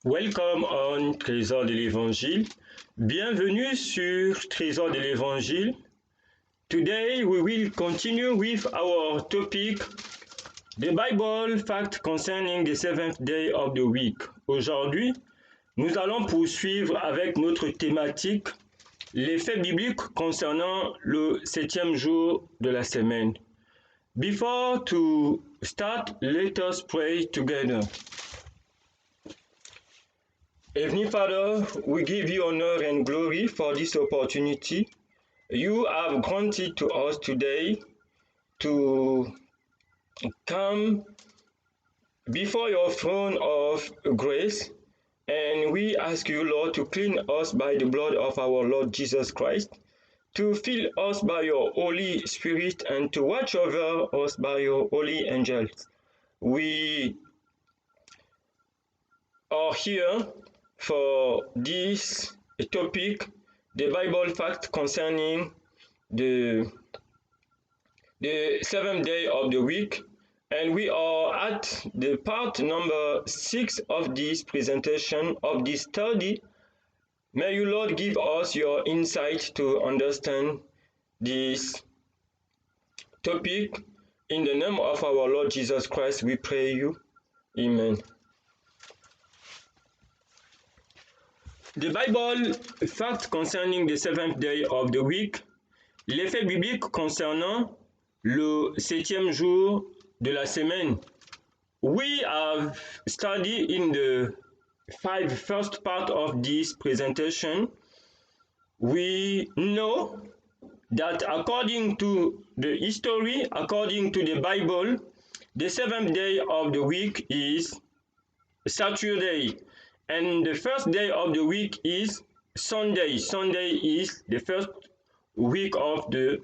Welcome on Trésor de l'Évangile. Bienvenue sur Trésor de l'Évangile. Today we will continue with our topic, the Bible fact concerning the seventh day of the week. Aujourd'hui, nous allons poursuivre avec notre thématique, les faits bibliques concernant le septième jour de la semaine. Before to start, let us pray together. Heavenly Father, we give you honor and glory for this opportunity you have granted to us today to come before your throne of grace, and we ask you, Lord, to clean us by the blood of our Lord Jesus Christ, to fill us by your Holy Spirit, and to watch over us by your holy angels. We are here for this topic, the Bible fact concerning the seventh day of the week, and we are at the part number 6 of this presentation of this study. May you, Lord, give us your insight to understand this topic. In the name of our Lord Jesus Christ, we pray you. Amen. The Bible fact concerning the seventh day of the week, les faits bibliques concernant le septième jour de la semaine. We have studied in the first part of this presentation. We know that according to the history, according to the Bible, the seventh day of the week is Saturday, and the first day of the week is Sunday. Sunday is the first week of the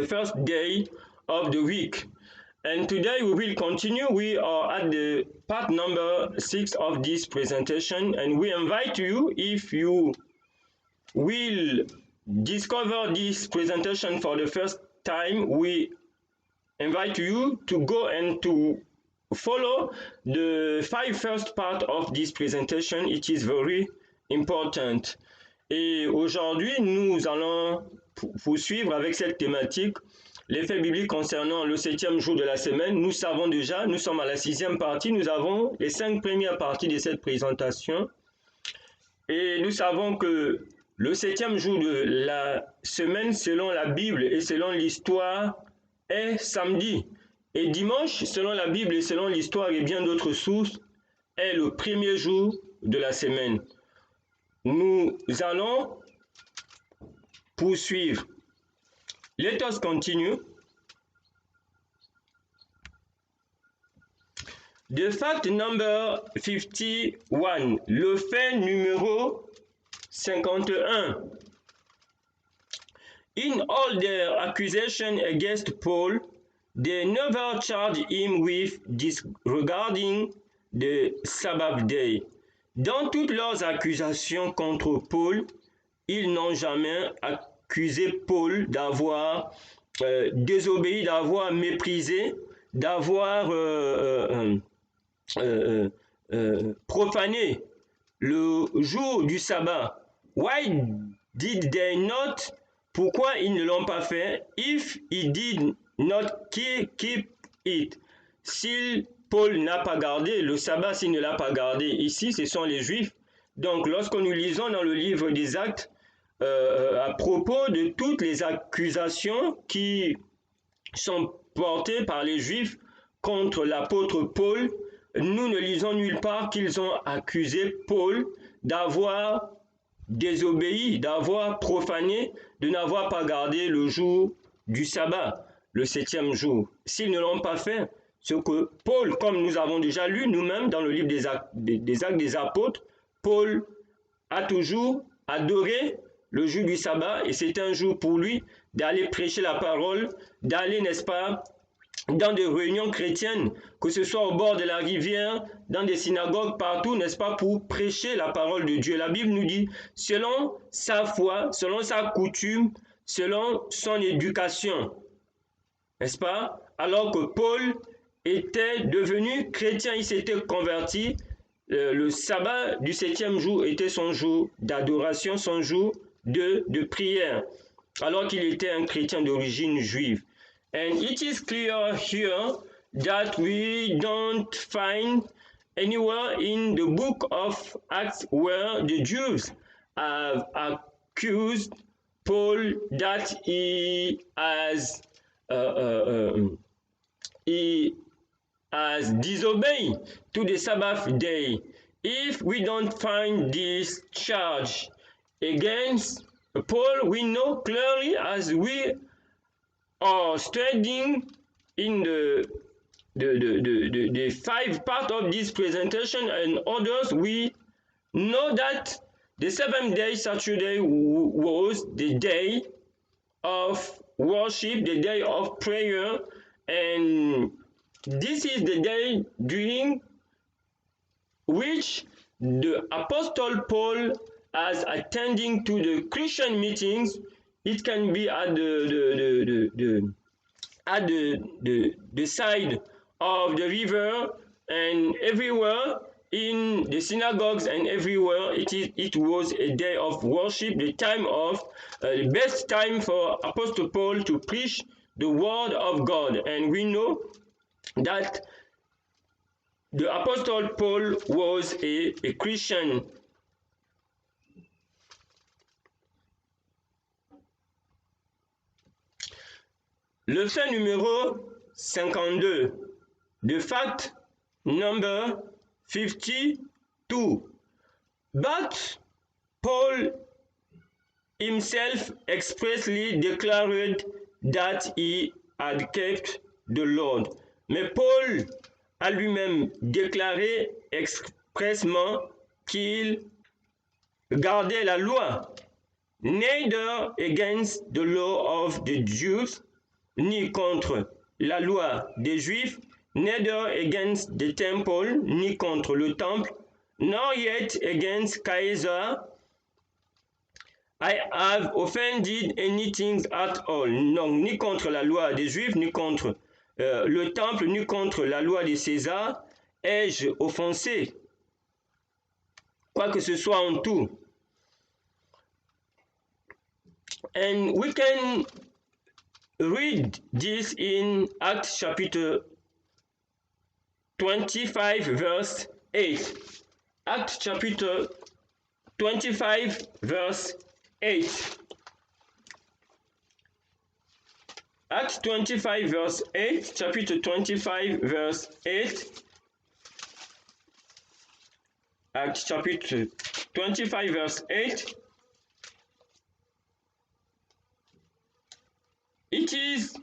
first day of the week. And today we will continue. We are at the part number 6 of this presentation, and we invite you, if you will discover this presentation for the first time, we invite you to go and to follow the first part of this presentation. It is very important. Et aujourd'hui, nous allons poursuivre avec cette thématique, les faits bibliques concernant le septième jour de la semaine. Nous savons déjà, nous sommes à la 6e partie, nous avons les 5 premières parties de cette présentation. Et nous savons que le septième jour de la semaine, selon la Bible et selon l'histoire, est samedi. Et dimanche, selon la Bible et selon l'histoire et bien d'autres sources, est le premier jour de la semaine. Nous allons poursuivre. Let us continue. The fact number 51, le fait numéro 51. In all their accusation against Paul, they never charged him with disregarding the Sabbath day. Dans toutes leurs accusations contre Paul, ils n'ont jamais accusé Paul d'avoir désobéi, d'avoir méprisé, d'avoir profané le jour du sabbat. Why did they not? Pourquoi ils ne l'ont pas fait? If he did not keep it. Si Paul n'a pas gardé le sabbat, s'il ne l'a pas gardé, ici ce sont les Juifs. Donc lorsque nous lisons dans le livre des Actes, à propos de toutes les accusations qui sont portées par les Juifs contre l'apôtre Paul, nous ne lisons nulle part qu'ils ont accusé Paul d'avoir désobéi, d'avoir profané, de n'avoir pas gardé le jour du sabbat, le septième jour. S'ils ne l'ont pas fait, ce que Paul, comme nous avons déjà lu nous-mêmes dans le livre des Actes des Apôtres, Paul a toujours adoré le jour du sabbat, et c'est un jour pour lui d'aller prêcher la parole, d'aller, n'est-ce pas, dans des réunions chrétiennes, que ce soit au bord de la rivière, dans des synagogues, partout, n'est-ce pas, pour prêcher la parole de Dieu. La Bible nous dit, selon sa foi, selon sa coutume, selon son éducation, n'est-ce pas, alors que Paul était devenu chrétien, il s'était converti, le sabbat du 7e jour était son jour d'adoration, son jour de prière, alors qu'il était un chrétien d'origine juive. And it is clear here that we don't find anywhere in the book of Acts where the Jews have accused Paul that he has disobeyed to the Sabbath day. If we don't find this charge against Paul, we know clearly as we are studying in the 5 part of this presentation and others, we know that the 7th day, Saturday, was the day of worship, the day of prayer, and this is the day during which the Apostle Paul is attending to the Christian meetings. It can be at the side of the river and everywhere in the synagogues and everywhere. It was a day of worship, the time of the best time for Apostle Paul to preach the word of God. And we know that the Apostle Paul was a Christian. Le fait numéro 52, the fact number 52. But Paul himself expressly declared that he had kept the Lord. Mais Paul a lui-même déclaré expressement qu'il gardait la loi, neither against the law of the Jews, ni contre la loi des Juifs, neither against the temple, ni contre le temple, nor yet against Caesar I have offended anything at all. Non, ni contre la loi des Juifs, ni contre le temple, ni contre la loi de César, ai-je offensé, quoi que ce soit en tout. And we can read this in Acts chapter 25 verse 8. Acts chapter 25 verse 8. Acts 25 verse 8, chapter 25 verse 8. Acts chapter 25 verse 8. It is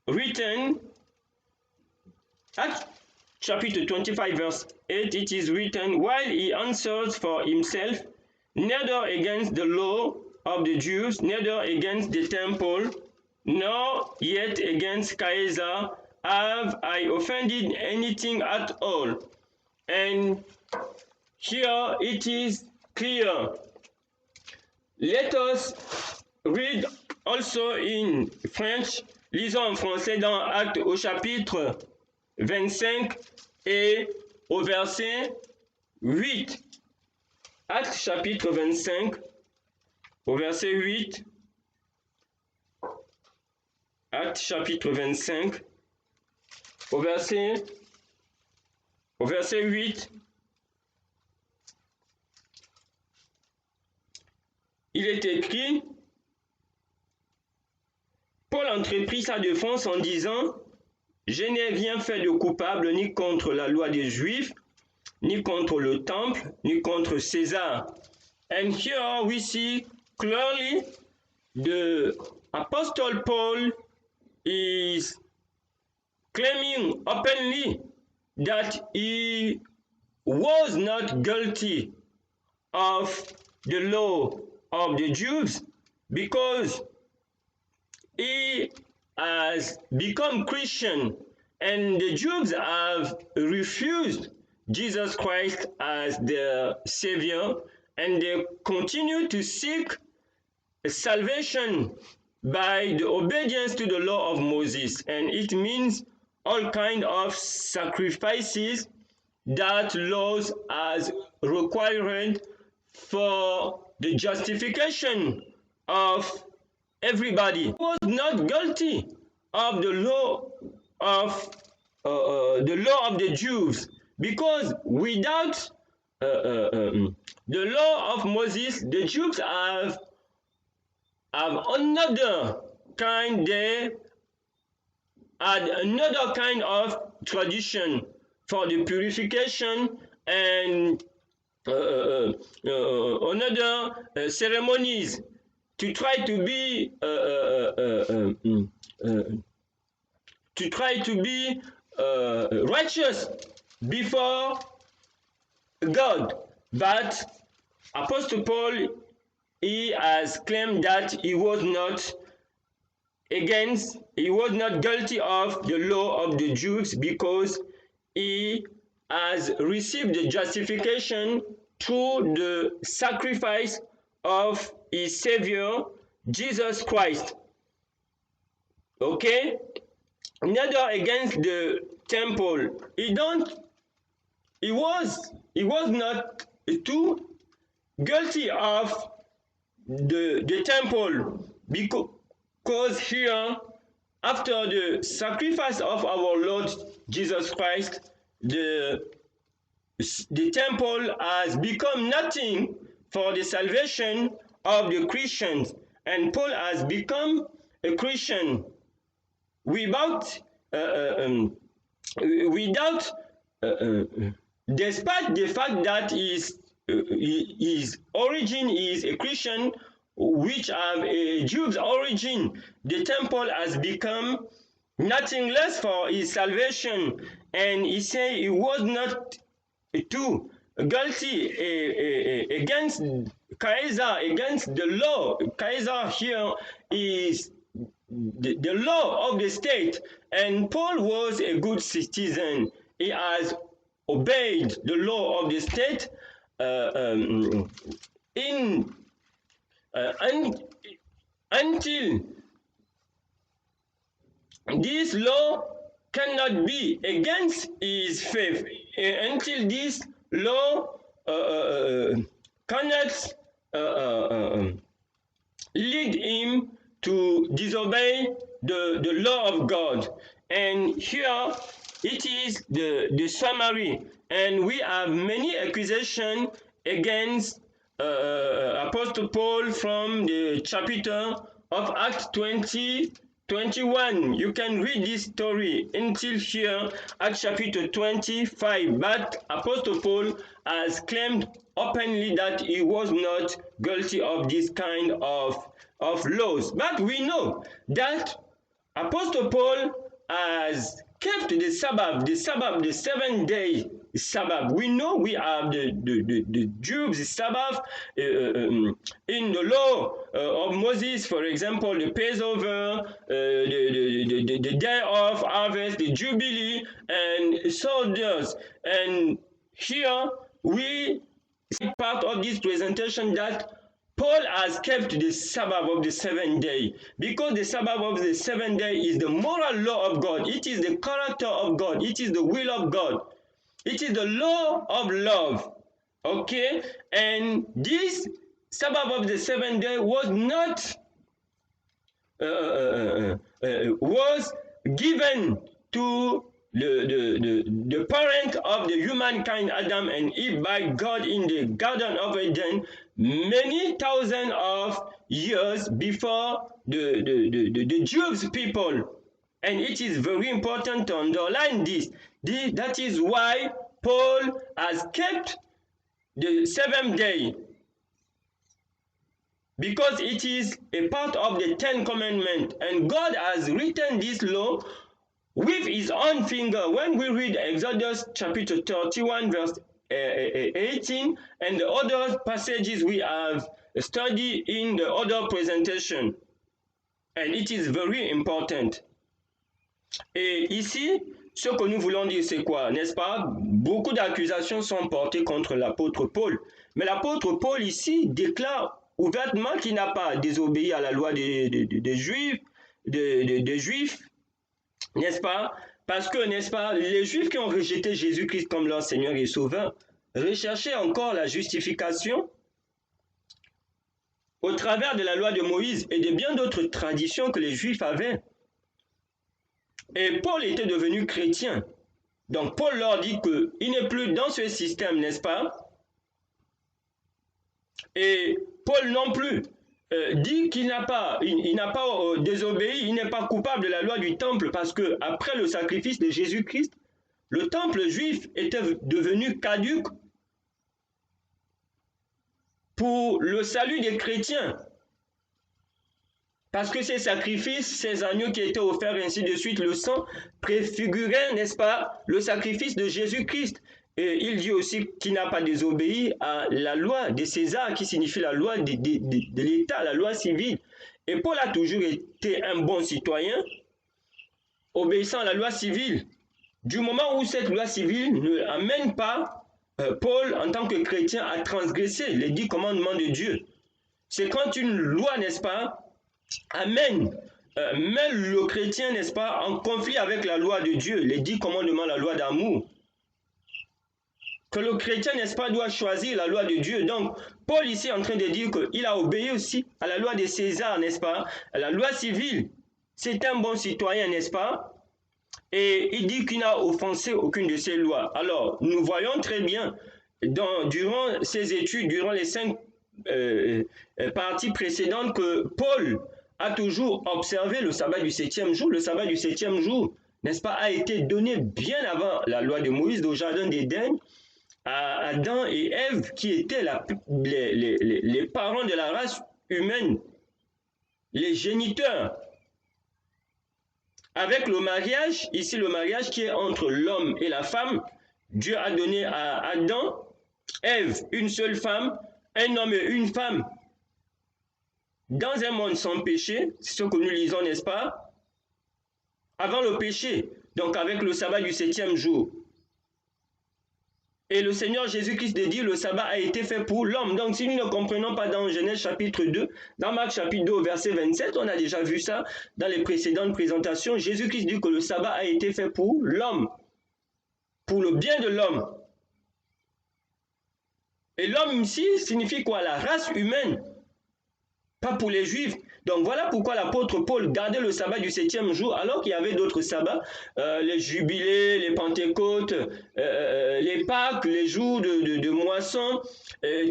written, Acts chapter 25 verse 8, it is written, while he answered for himself, neither against the law of the Jews, neither against the temple, nor yet against Caesar have I offended anything at all. And here it is clear. Let us read also in French. Lisons en français dans Actes au chapitre 25 et au verset 8. Actes chapitre 25 au verset 8. Actes chapitre 25 au verset 8. Il est écrit, Paul entreprit sa défense en disant, je n'ai rien fait de coupable ni contre la loi des Juifs, ni contre le temple, ni contre César. And here we see clearly the Apostle Paul is claiming openly that he was not guilty of the law of the Jews because he has become Christian and the Jews have refused Jesus Christ as their Savior, and they continue to seek salvation by the obedience to the law of Moses, and it means all kind of sacrifices that laws as required for the justification of everybody. He was not guilty of the law of the Jews, because without the law of Moses, the Jews have another kind. They had another kind of tradition for the purification and another ceremonies to try to be righteous before God. But Apostle Paul, he has claimed that he was not guilty of the law of the Jews, because he has received the justification through the sacrifice of his Savior, Jesus Christ. Okay? Neither against the temple. He was not too guilty of the temple, because here, after the sacrifice of our Lord Jesus Christ, the temple has become nothing for the salvation of the Christians, and Paul has become a Christian without despite the fact that his origin is a Christian, which have a Jewish origin. The temple has become nothing less for his salvation, and he said he was not too guilty against Caesar, against the law. Caesar here is the law of the state, and Paul was a good citizen. He has obeyed the law of the state until this law cannot be against his faith, until this law cannot lead him to disobey the law of God. And here it is the summary, and we have many accusations against Apostle Paul from the chapter of Acts 20:21. You can read this story until here, Acts chapter 25. But Apostle Paul has claimed openly that he was not guilty of this kind of laws. But we know that Apostle Paul has kept the Sabbath, the 7-day Sabbath. We know we have the Jews' Sabbath in the law of Moses, for example, the Passover, the day of harvest, the Jubilee, and so does. And here we see part of this presentation that Paul has kept the Sabbath of the 7th day, because the Sabbath of the 7th day is the moral law of God. It is the character of God. It is the will of God. It is the law of love. Okay? And this Sabbath of the 7th day was not was given to the parent of the humankind, Adam and Eve, by God in the Garden of Eden, many thousands of years before the Jewish people. And it is very important to underline this. That is why Paul has kept the 7th day, because it is a part of the 10 Commandments, and God has written this law with his own finger. When we read Exodus chapter 31 verse 18 and the other passages we have studied in the other presentation, and it is very important. Et ici, ce que nous voulons dire, c'est quoi, n'est-ce pas? Beaucoup d'accusations sont portées contre l'apôtre Paul, mais l'apôtre Paul ici déclare ouvertement qu'il n'a pas désobéi à la loi des Juifs, n'est-ce pas? Parce que, n'est-ce pas, les Juifs qui ont rejeté Jésus-Christ comme leur Seigneur et Sauveur recherchaient encore la justification au travers de la loi de Moïse et de bien d'autres traditions que les Juifs avaient. Et Paul était devenu chrétien. Donc Paul leur dit qu'il n'est plus dans ce système, n'est-ce pas? Et Paul non plus dit qu'il n'a pas, désobéi, il n'est pas coupable de la loi du temple parce que après le sacrifice de Jésus-Christ, le temple juif était devenu caduc pour le salut des chrétiens. Parce que ces sacrifices, ces agneaux qui étaient offerts, ainsi de suite, le sang préfigurait, n'est-ce pas, le sacrifice de Jésus-Christ. Et il dit aussi qu'il n'a pas désobéi à la loi de César, qui signifie la loi de l'État, la loi civile. Et Paul a toujours été un bon citoyen, obéissant à la loi civile. Du moment où cette loi civile ne amène pas Paul, en tant que chrétien, à transgresser les 10 commandements de Dieu. C'est quand une loi, n'est-ce pas, amène, met le chrétien, n'est-ce pas, en conflit avec la loi de Dieu, les 10 commandements, la loi d'amour. Que le chrétien, n'est-ce pas, doit choisir la loi de Dieu. Donc, Paul ici est en train de dire qu'il a obéi aussi à la loi de César, n'est-ce pas, à la loi civile. C'est un bon citoyen, n'est-ce pas? Et il dit qu'il n'a offensé aucune de ces lois. Alors, nous voyons très bien, durant ses études, durant les 5 parties précédentes, que Paul a toujours observé le sabbat du 7e jour. Le sabbat du 7e jour, n'est-ce pas, a été donné bien avant la loi de Moïse au jardin d'Éden à Adam et Ève, qui étaient les parents de la race humaine, les géniteurs. Avec le mariage, ici le mariage qui est entre l'homme et la femme, Dieu a donné à Adam, Ève, une seule femme, un homme et une femme. Dans un monde sans péché, c'est ce que nous lisons, n'est-ce pas? Avant le péché, donc avec le sabbat du 7e jour. Et le Seigneur Jésus-Christ dit, le sabbat a été fait pour l'homme. Donc si nous ne comprenons pas dans Genèse chapitre 2, dans Marc chapitre 2 verset 27, on a déjà vu ça dans les précédentes présentations, Jésus-Christ dit que le sabbat a été fait pour l'homme, pour le bien de l'homme. Et l'homme ici signifie quoi? La race humaine, pas pour les Juifs. Donc voilà pourquoi l'apôtre Paul gardait le sabbat du 7e jour alors qu'il y avait d'autres sabbats, les jubilés, les pentecôtes, les Pâques, les jours de moisson.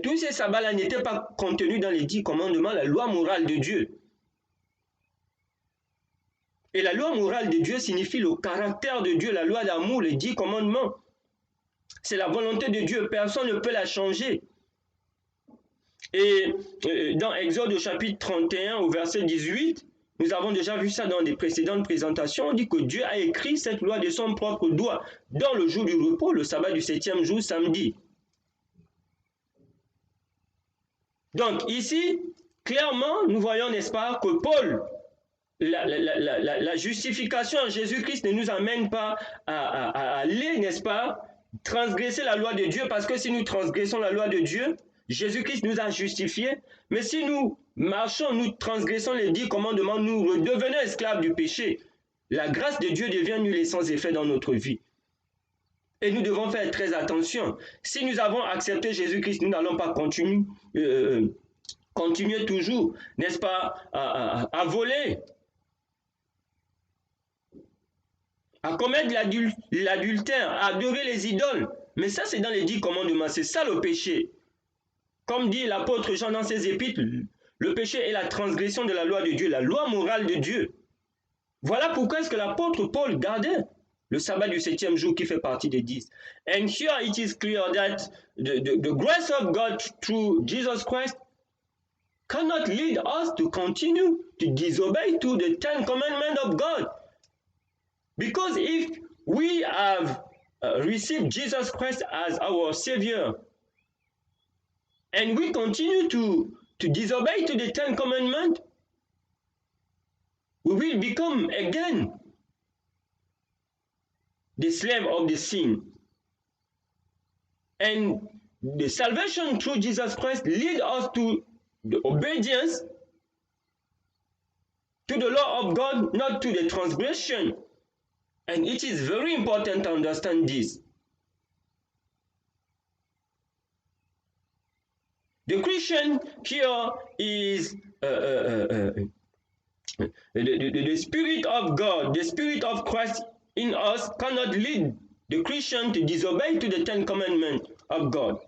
Tous ces sabbats-là n'étaient pas contenus dans les 10 commandements, la loi morale de Dieu. Et la loi morale de Dieu signifie le caractère de Dieu, la loi d'amour, les 10 commandements. C'est la volonté de Dieu, personne ne peut la changer. Et dans Exode au chapitre 31 au verset 18, nous avons déjà vu ça dans les précédentes présentations, on dit que Dieu a écrit cette loi de son propre doigt dans le jour du repos, le sabbat du 7e jour, samedi. Donc ici, clairement, nous voyons, n'est-ce pas, que Paul, la justification en Jésus-Christ ne nous amène pas à aller, n'est-ce pas, transgresser la loi de Dieu, parce que si nous transgressons la loi de Dieu, Jésus-Christ nous a justifiés, mais si nous marchons, nous transgressons les 10 commandements, nous redevenons esclaves du péché. La grâce de Dieu devient nulle et sans effet dans notre vie. Et nous devons faire très attention. Si nous avons accepté Jésus-Christ, nous n'allons pas continuer toujours, n'est-ce pas, à voler, à commettre l'adultère, à adorer les idoles. Mais ça, c'est dans les 10 commandements, c'est ça le péché. Comme dit l'apôtre Jean dans ses épîtres, le péché est la transgression de la loi de Dieu, la loi morale de Dieu. Voilà pourquoi est-ce que l'apôtre Paul gardait le sabbat du 7e jour qui fait partie des 10. And here it is clear that the grace of God through Jesus Christ cannot lead us to continue to disobey to the 10 commandments of God. Because if we have received Jesus Christ as our Savior, and we continue to disobey to the 10 commandments, we will become again the slave of the sin. And the salvation through Jesus Christ leads us to the obedience to the law of God, not to the transgression. And it is very important to understand this. The Christian here is the Spirit of God, the Spirit of Christ in us cannot lead the Christian to disobey to the Ten Commandments of God.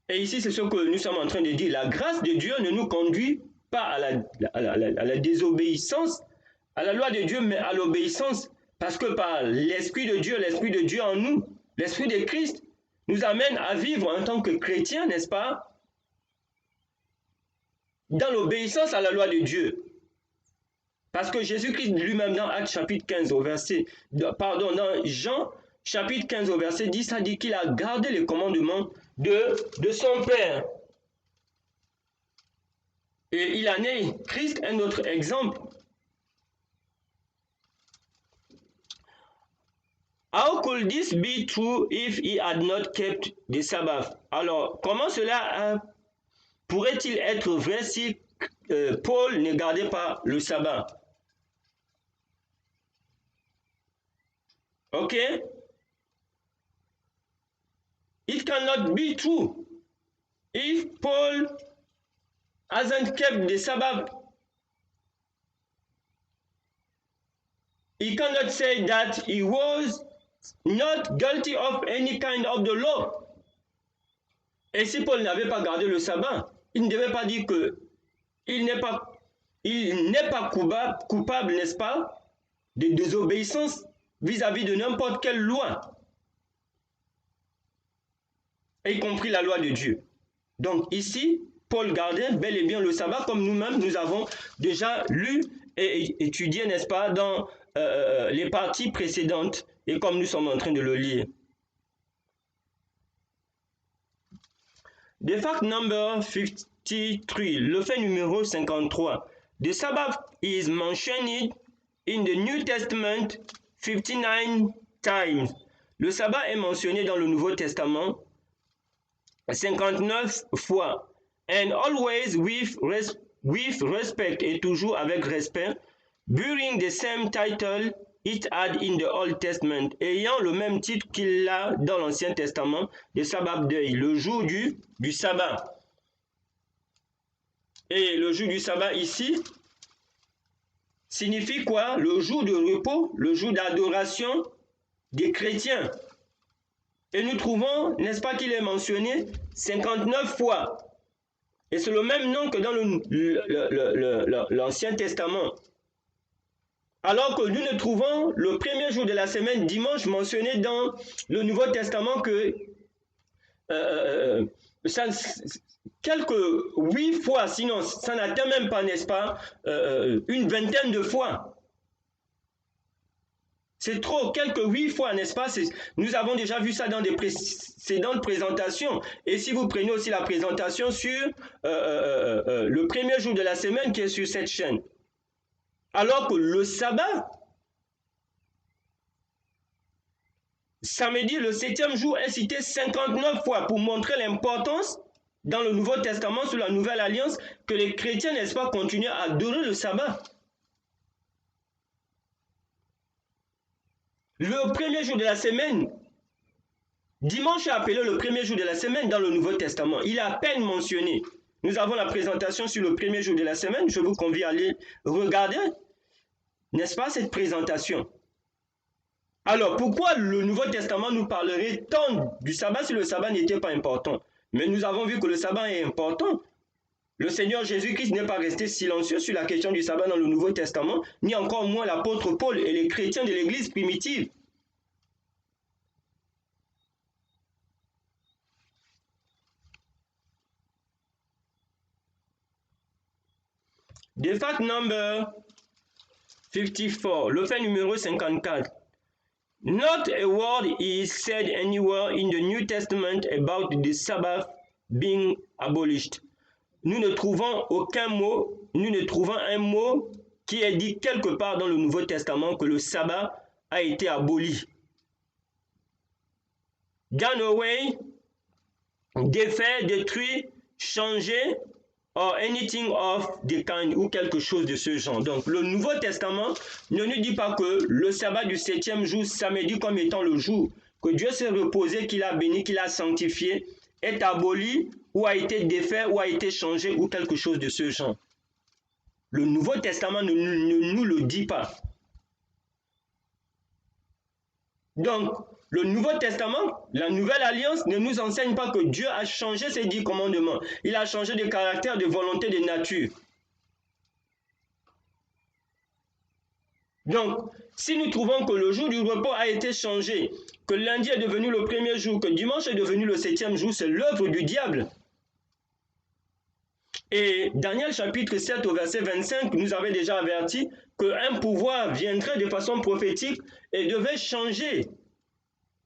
Et ici, c'est ce que nous sommes en train de dire. La grâce de Dieu ne nous conduit pas à la désobéissance, à la loi de Dieu, mais à l'obéissance. Parce que par l'Esprit de Dieu en nous, l'Esprit de Christ, nous amène à vivre en tant que chrétiens, n'est-ce pas? Dans l'obéissance à la loi de Dieu. Parce que Jésus-Christ lui-même dans Actes chapitre 15 au verset, dans Jean chapitre 15 au verset 10, ça dit qu'il a gardé les commandements de son Père. Et il en est, Christ, un autre exemple. How could this be true if he had not kept the Sabbath? Alors, comment cela pourrait-il être vrai si Paul ne gardait pas le sabbat? Okay? It cannot be true if Paul hasn't kept the Sabbath. He cannot say that he was not guilty of any kind of the law. Et si Paul n'avait pas gardé le sabbat, il ne devait pas dire que il n'est pas coupable, n'est-ce pas, de désobéissance vis-à-vis de n'importe quelle loi, y compris la loi de Dieu. Donc ici, Paul gardait bel et bien le sabbat comme nous-mêmes, nous avons déjà lu et étudié, n'est-ce pas, dans les parties précédentes et comme nous sommes en train de le lire. The fact number 53, le fait numéro 53. The Sabbath is mentioned in the New Testament 59 times. Le sabbat est mentionné dans le Nouveau Testament 59 fois. And always with respect, et toujours avec respect, bearing the same title it had in the Old Testament, ayant le même titre qu'il a dans l'Ancien Testament, le Sabbat deuil, le jour du sabbat. Et le jour du sabbat ici signifie quoi? Le jour de repos, le jour d'adoration des chrétiens. Et nous trouvons, n'est-ce pas, qu'il est mentionné 59 fois. Et c'est le même nom que dans l'Ancien Testament. Alors que nous ne trouvons le premier jour de la semaine, dimanche, mentionné dans le Nouveau Testament que quelques 8 fois, sinon ça n'atteint même pas, n'est-ce pas, une vingtaine de fois. C'est trop, quelques 8 fois, n'est-ce pas? Nous avons déjà vu ça dans des précédentes présentations. Et si vous prenez aussi la présentation sur le premier jour de la semaine qui est sur cette chaîne. Alors que le sabbat, samedi, le 7e jour, est cité 59 fois pour montrer l'importance dans le Nouveau Testament, sous la Nouvelle Alliance, que les chrétiens, n'est-ce pas, continuent à adorer le sabbat. Le premier jour de la semaine, dimanche est appelé le premier jour de la semaine dans le Nouveau Testament. Il est à peine mentionné. Nous avons la présentation sur le premier jour de la semaine. Je vous convie à aller regarder, n'est-ce pas, cette présentation. Alors, pourquoi le Nouveau Testament nous parlerait tant du sabbat si le sabbat n'était pas important? Mais nous avons vu que le sabbat est important. Le Seigneur Jésus-Christ n'est pas resté silencieux sur la question du sabbat dans le Nouveau Testament, ni encore moins l'apôtre Paul et les chrétiens de l'Église primitive. The fact number 54, le fait numéro 54. Not a word is said anywhere in the New Testament about the Sabbath being abolished. Nous ne trouvons aucun mot, nous ne trouvons un mot qui est dit quelque part dans le Nouveau Testament que le sabbat a été aboli. Done away, défait, détruit, changé, or anything of the kind, ou quelque chose de ce genre. Donc le Nouveau Testament ne nous dit pas que le sabbat du 7e jour, samedi comme étant le jour que Dieu s'est reposé, qu'il a béni, qu'il a sanctifié, est aboli ou a été défait ou a été changé ou quelque chose de ce genre. Le Nouveau Testament ne nous le dit pas. Donc, le Nouveau Testament, la Nouvelle Alliance, ne nous enseigne pas que Dieu a changé ses 10 commandements. Il a changé de caractère, de volonté, de nature. Donc, si nous trouvons que le jour du repos a été changé, que lundi est devenu le premier jour, que dimanche est devenu le 7e jour, c'est l'œuvre du diable. Et Daniel chapitre 7 au verset 25 nous avait déjà averti qu'un pouvoir viendrait de façon prophétique et devait changer,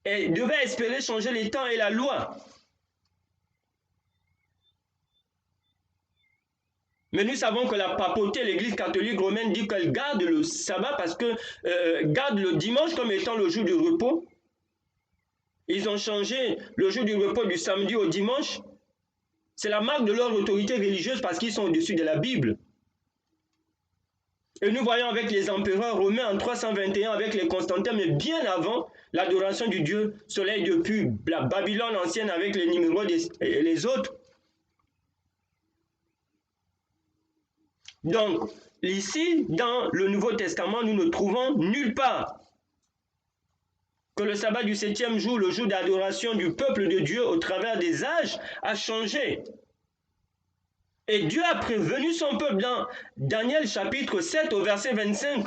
et devait espérer changer les temps et la loi. Mais nous savons que la papauté, l'Église catholique romaine dit qu'elle garde le sabbat parce que garde le dimanche comme étant le jour du repos. Ils ont changé le jour du repos du samedi au dimanche. C'est la marque de leur autorité religieuse parce qu'ils sont au-dessus de la Bible. Et nous voyons avec les empereurs romains en 321, avec les Constantins, mais bien avant l'adoration du dieu soleil depuis la Babylone ancienne avec les Nimrod et les autres. Donc, ici, dans le Nouveau Testament, nous ne trouvons nulle part que le sabbat du 7e jour, le jour d'adoration du peuple de Dieu au travers des âges, a changé. Et Dieu a prévenu son peuple dans Daniel chapitre 7 au verset 25.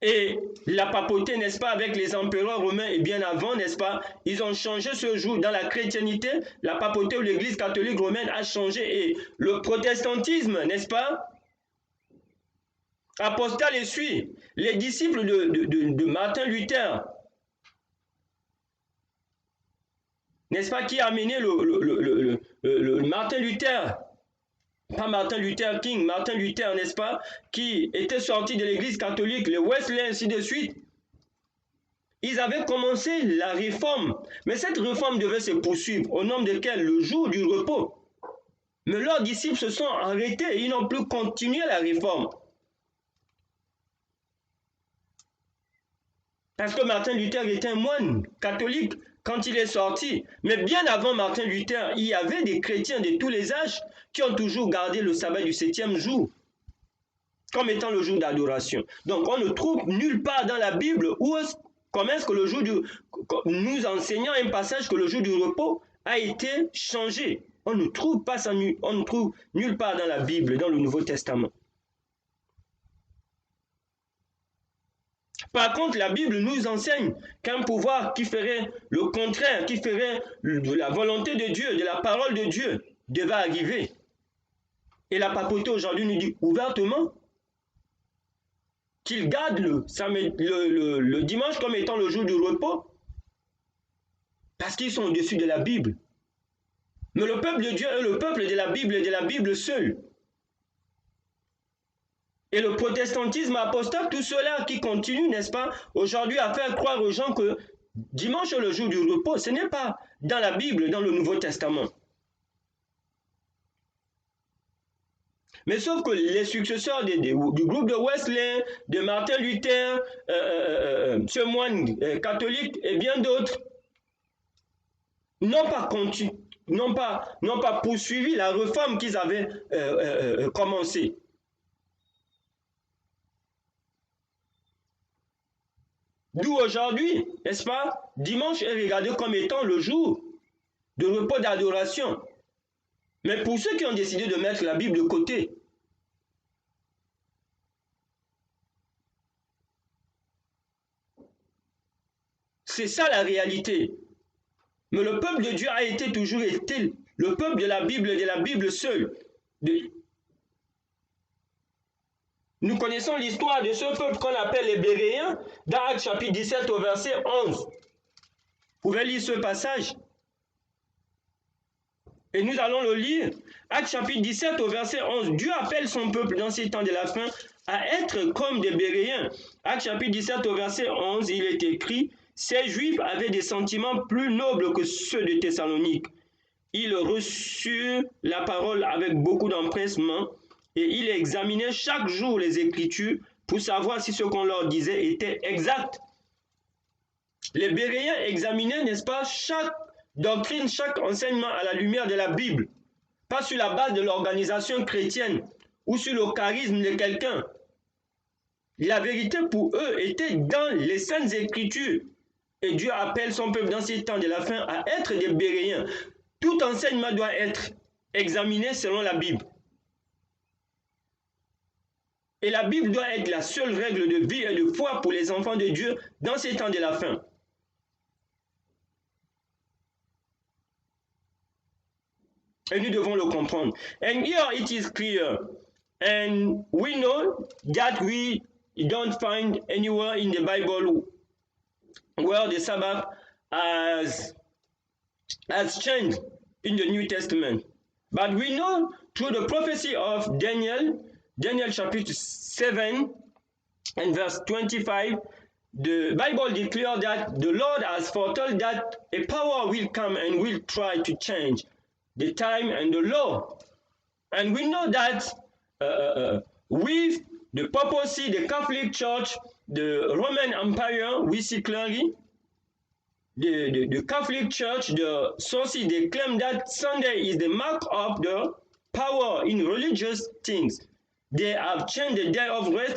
Et la papauté, n'est-ce pas, avec les empereurs romains et bien avant, n'est-ce pas, ils ont changé ce jour. Dans la chrétienté, la papauté ou l'Église catholique romaine a changé. Et le protestantisme, n'est-ce pas, apostat les suit. Les disciples de Martin Luther, n'est-ce pas, qui a amené le Martin Luther, pas Martin Luther King, Martin Luther, n'est-ce pas, qui était sorti de l'église catholique, les Wesley, ainsi de suite. Ils avaient commencé la réforme, mais cette réforme devait se poursuivre, au nom desquels le jour du repos. Mais leurs disciples se sont arrêtés et ils n'ont plus continué la réforme. Parce que Martin Luther était un moine catholique quand il est sorti. Mais bien avant Martin Luther, il y avait des chrétiens de tous les âges qui ont toujours gardé le sabbat du 7e jour comme étant le jour d'adoration. Donc on ne trouve nulle part dans la Bible où comment est-ce que le jour nous enseignant un passage que le jour du repos a été changé. On ne trouve pas ça, on ne trouve nulle part dans la Bible, dans le Nouveau Testament. Par contre, la Bible nous enseigne qu'un pouvoir qui ferait le contraire, qui ferait de la volonté de Dieu, de la parole de Dieu, devait arriver. Et la papauté aujourd'hui nous dit ouvertement qu'ils gardent le dimanche comme étant le jour du repos, parce qu'ils sont au-dessus de la Bible. Mais le peuple de Dieu est le peuple de la Bible et de la Bible seule. Et le protestantisme apostat, tout cela qui continue, n'est-ce pas, aujourd'hui à faire croire aux gens que dimanche est le jour du repos, ce n'est pas dans la Bible, dans le Nouveau Testament. Mais sauf que les successeurs du groupe de Wesley, de Martin Luther, ce moine catholique et bien d'autres, n'ont pas poursuivi la réforme qu'ils avaient commencée. D'où aujourd'hui, n'est-ce pas, dimanche est regardé comme étant le jour de repos d'adoration. Mais pour ceux qui ont décidé de mettre la Bible de côté, c'est ça la réalité. Mais le peuple de Dieu a toujours été le peuple de la Bible seule. Nous connaissons l'histoire de ce peuple qu'on appelle les Béréens, dans Actes chapitre 17 au verset 11. Vous pouvez lire ce passage. Et nous allons le lire. Actes chapitre 17 au verset 11. Dieu appelle son peuple dans ces temps de la fin à être comme des Béréens. Actes chapitre 17 au verset 11, il est écrit « Ces Juifs avaient des sentiments plus nobles que ceux de Thessalonique. il reçut la parole avec beaucoup d'empressement et il examinait chaque jour les Écritures pour savoir si ce qu'on leur disait était exact. Les Béréens examinaient, n'est-ce pas, chaque doctrine, chaque enseignement à la lumière de la Bible, pas sur la base de l'organisation chrétienne ou sur le charisme de quelqu'un. La vérité pour eux était dans les Saintes Écritures. Et Dieu appelle son peuple dans ces temps de la fin à être des Béréens. Tout enseignement doit être examiné selon la Bible. Et la Bible doit être la seule règle de vie et de foi pour les enfants de Dieu dans ces temps de la fin. Et nous devons le comprendre. And here it is clear. And we know that we don't find anywhere in the Bible where the Sabbath has changed in the New Testament. But we know through the prophecy of Daniel chapter 7 and verse 25, the Bible declares that the Lord has foretold that a power will come and will try to change the time and the law. And we know that with the papacy, the Catholic Church, the Roman Empire, we see clearly the Catholic Church, the sources, they claim that Sunday is the mark of the power in religious things. They have changed the day of rest